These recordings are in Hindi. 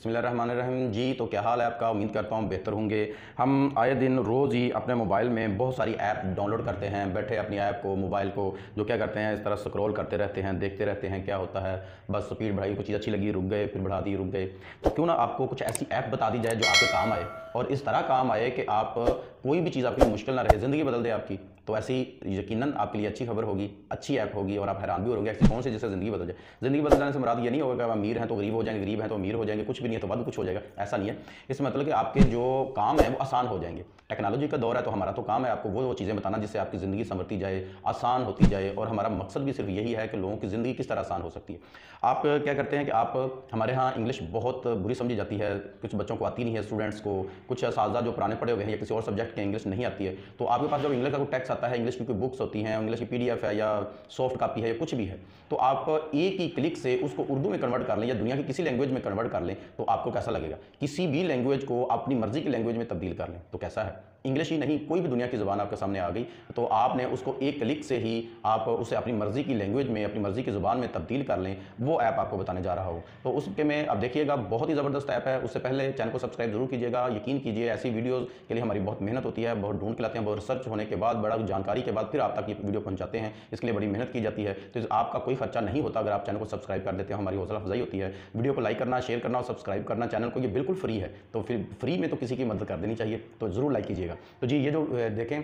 बिस्मिल्लाहिर्रहमानिर्रहीम जी। तो क्या हाल है आपका? उम्मीद करता हूँ बेहतर होंगे। हम आए दिन रोज़ ही अपने मोबाइल में बहुत सारी ऐप डाउनलोड करते हैं। बैठे अपनी ऐप को, मोबाइल को जो क्या करते हैं, इस तरह स्क्रॉल करते रहते हैं, देखते रहते हैं क्या होता है। बस स्पीड बढ़ाई, कुछ चीज़ अच्छी लगी रुक गए, फिर बढ़ा दी रुक गए। तो क्यों ना आपको कुछ ऐसी ऐप बता दी जाए जो आपके काम आए, और इस तरह काम आए कि आप कोई भी चीज़ आपके लिए मुश्किल ना रहे, ज़िंदगी बदल दे आपकी। तो ऐसी यकीनन आपके लिए अच्छी खबर होगी, अच्छी ऐप होगी और आप हैरान भी होंगे ऐसी कौन सी जिससे ज़िंदगी बदल जाए। ज़िंदगी बदल जाने से मुराद ये नहीं होगा कि आप अमीर हैं तो गरीब हो जाएंगे, गरीब हैं तो अमीर हो जाएंगे, कुछ भी नहीं है तो बाद में कुछ हो जाएगा, ऐसा नहीं है। इसमें मतलब कि आपके जो काम है वो आसान हो जाएंगे। टेक्नोलॉजी का दौर है तो हमारा तो काम है आपको वो चीज़ें बताना जिससे आपकी ज़िंदगी संवरती जाए, आसान होती जाए। और हमारा मकसद भी सिर्फ यही है कि लोगों की ज़िंदगी किस तरह आसान हो सकती है। आप क्या करते हैं कि आप हमारे यहाँ इंग्लिश बहुत बुरी समझी जाती है, कुछ बच्चों को आती नहीं है, स्टूडेंट्स को, कुछ असातिज़ा जो पुराने पढ़े हुए हैं या किसी और सब्जेक्ट के इंग्लिश नहीं आती है। तो आपके पास जब इंग्लिश का कोई टेक्स्ट आता है, इंग्लिश की कोई बुक्स होती हैं, इंग्लिश की PDF है या सॉफ्ट कॉपी है या कुछ भी है, तो आप एक ही क्लिक से उसको उर्दू में कन्वर्ट कर लें या दुनिया की किसी लैंग्वेज में कन्वर्ट कर लें तो आपको कैसा लगेगा। किसी भी लैंग्वेज को अपनी मर्जी की लैंग्वेज में तब्दील कर लें तो कैसा है। इंग्लिश ही नहीं, कोई भी दुनिया की ज़ुबान आपके सामने आ गई तो आपने उसको एक क्लिक से ही आप उसे अपनी मर्जी की लैंग्वेज में, अपनी मर्जी की ज़ुबान में तब्दील कर लें। वो ऐप आपको बताने जा रहा हो तो उसके में अब देखिएगा, बहुत ही ज़बरदस्त ऐप है। उससे पहले चैनल को सब्सक्राइब जरूर कीजिएगा। यकीन कीजिए ऐसी वीडियोज़ के लिए हमारी बहुत मेहनत होती है, बहुत ढूंढ के लाते हैं, बहुत रिसर्च होने के बाद, बड़ा जानकारी के बाद फिर आप तक ये वीडियो पहुंचाते हैं। इसके लिए बड़ी मेहनत की जाती है। तो आपका कोई खर्चा नहीं होता अगर आप चैनल को सब्सक्राइब कर देते हैं, हमारी हौसला अफजाई होती है। वीडियो को लाइक करना, शेयर करना और सब्सक्राइब करना चैनल को, ये बिल्कुल फ्री है। तो फिर फ्री में तो किसी की मदद कर देनी चाहिए, तो ज़रूर लाइक कीजिएगा। तो जी ये जो देखें,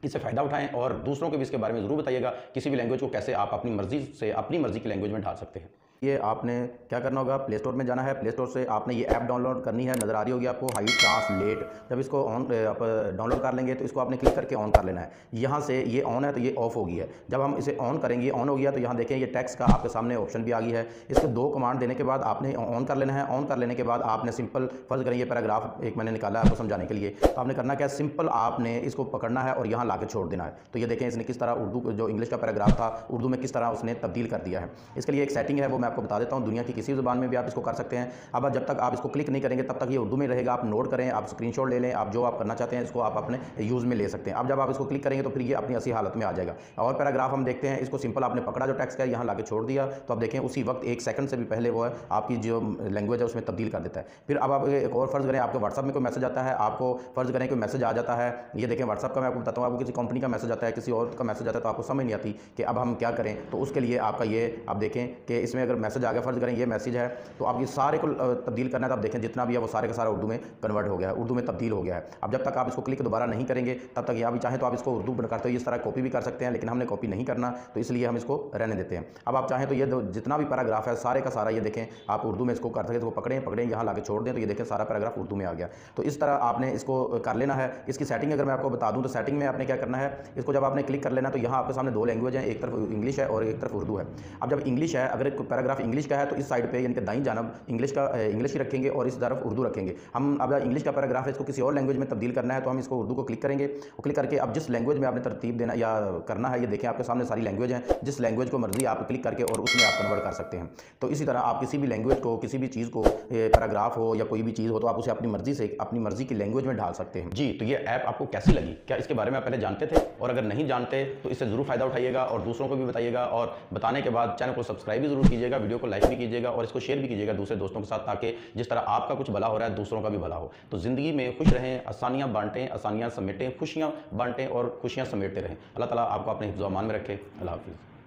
इससे फ़ायदा उठाएं और दूसरों को भी इसके बारे में ज़रूर बताइएगा किसी भी लैंग्वेज को कैसे आप अपनी मर्जी से, अपनी मर्जी की लैंग्वेज में ढाल सकते हैं। ये आपने क्या करना होगा, प्ले स्टोर में जाना है। प्ले स्टोर से आपने ये ऐप डाउनलोड करनी है, नज़र आ रही होगी आपको, हाई ट्रांसलेट। जब इसको ऑन आप डाउनलोड कर लेंगे तो इसको आपने क्लिक करके ऑन कर लेना है। यहाँ से ये ऑन है तो ये ऑफ हो गई है। जब हम इसे ऑन करेंगे, ऑन हो गया तो यहाँ देखें ये टेक्स्ट का आपके सामने ऑप्शन भी आ गई है। इसके 2 कमांड देने के बाद आपने ऑन कर लेना है। ऑन कर लेने के बाद आपने सिंपल, फर्ज करें ये पैराग्राफ एक मैंने निकाला है आपको समझाने के लिए, तो आपने करना क्या है, सिंपल आपने इसको पकड़ना है और यहाँ ला छोड़ देना है। तो ये देखें इसने किस तरह उर्दू, जो इंग्लिश का पैराग्राफ था, उर्दू में किस तरह उसने तब्दील कर दिया है। इसके लिए एक सेटिंग है वो मैं आपको बता देता हूँ। दुनिया की किसी ज़ुबान में भी आप इसको कर सकते हैं। अब जब तक आप इसको क्लिक नहीं करेंगे तब तक ये उर्दू में रहेगा। आप नोट करें, आप स्क्रीनशॉट ले लें, आप जो आप करना चाहते हैं इसको आप अपने यूज़ में ले सकते हैं। अब जब आप इसको क्लिक करेंगे तो फिर ये अपनी असली हालत में आ जाएगा। और पैराग्राफ हम देखते हैं, इसको सिंपल आपने पकड़ा, जो टेक्स्ट है यहाँ ला छोड़ दिया, तो आप देखें उसी वक्त 1 सेकंड से भी पहले वो है आपकी जो लैंग्वेज है उसमें तब्दील कर देता है। फिर अब आप एक और फ़र्ज़ करें, आपके व्हाट्सअप में कोई मैसेज आता है, आपको फ़र्ज़ करें कोई मैसेज आ जाता है, ये देखें व्हाट्सअप का मैं आपको बताता हूँ, आपको किसी कंपनी का मैसेज आता है, किसी और का मैसेज आता है, तो आपको समझ नहीं आती कि अब हम क्या करें। तो उसके लिए आपका ये, आप देखें कि इसमें अगर मैसेज आ गया, फ़र्ज़ करें ये मैसेज है, तो आप ये सारे को तब्दील करना है। तो आप देखें जितना भी है वो सारे का सारा उर्दू में कन्वर्ट हो गया है, उर्दू में तब्दील हो गया है। अब जब तक आप इसको क्लिक दोबारा नहीं करेंगे तब तक, या भी चाहें तो आप इसको उर्दू करते हो इस तरह कॉपी भी कर सकते हैं, लेकिन हमने कॉपी नहीं करना तो इसलिए हम इसको रहने देते हैं। अब आप चाहें तो ये जितना भी पैराग्राफ है सारे का सारा, ये देखें आप उर्दू में इसको कर सकते, इसको पकड़ें यहाँ ला छोड़ दें, तो ये देखें सारा पैराग्राफ उर्दू में आ गया। तो इस तरह आपने इसको कर लेना है। इसकी सेटिंग अगर मैं आपको बता दूँ तो सेटिंग में आपने क्या करना है, इसको जब आपने क्लिक कर लेना तो यहाँ आपके सामने 2 लैंग्वेज हैं, एक तरफ इंग्लिश है और एक तरफ उर्दू है। अब जब इंग्लिश है, अगर पैराग्राफ इंग्लिश का है तो इस साइड पर यानी कि दाईं जानब इंग्लिश ही रखेंगे और इस तरफ उर्दू रखेंगे। हम अब इंग्लिश का पैराग्राफ है, इसको किसी और लैंग्वेज में तब्दील करना है तो हम इसको उर्दू को क्लिक करेंगे। और क्लिक करके अब जिस लैंग्वेज में आपने तरतीब देना या करना है, ये देखें आपके सामने सारी लैंग्वेज हैं, जिस लैंग्वेज को मर्जी आप क्लिक करके और उसमें आप कन्वर्ट कर सकते हैं। तो इसी तरह आप किसी भी लैंग्वेज को, किसी भी चीज़ को, पैराग्राफ हो या कोई भी चीज़ हो, तो आप उसे अपनी मर्जी से, अपनी मर्जी की लैंग्वेज में ढाल सकते हैं। जी, तो ये ऐप आपको कैसी लगी? क्या इसके बारे में आप पहले जानते थे? और अगर नहीं जानते तो इससे ज़रूर फ़ायदा उठाइएगा और दूसरों को भी बताइएगा। और बताने के बाद चैनल को सब्सक्राइब भी ज़रूर कीजिएगा, वीडियो को लाइक भी कीजिएगा और इसको शेयर भी कीजिएगा दूसरे दोस्तों के साथ, ताकि जिस तरह आपका कुछ भला हो रहा है दूसरों का भी भला हो। तो ज़िंदगी में खुश रहें, आसानियाँ बांटें, आसानियाँ समेटें, खुशियाँ बांटें और खुशियाँ समेटते रहें। अल्लाह ताला आपको अपने हिफ्ज़-ओ-अमान में रखे। अल्लाह हाफ़िज़।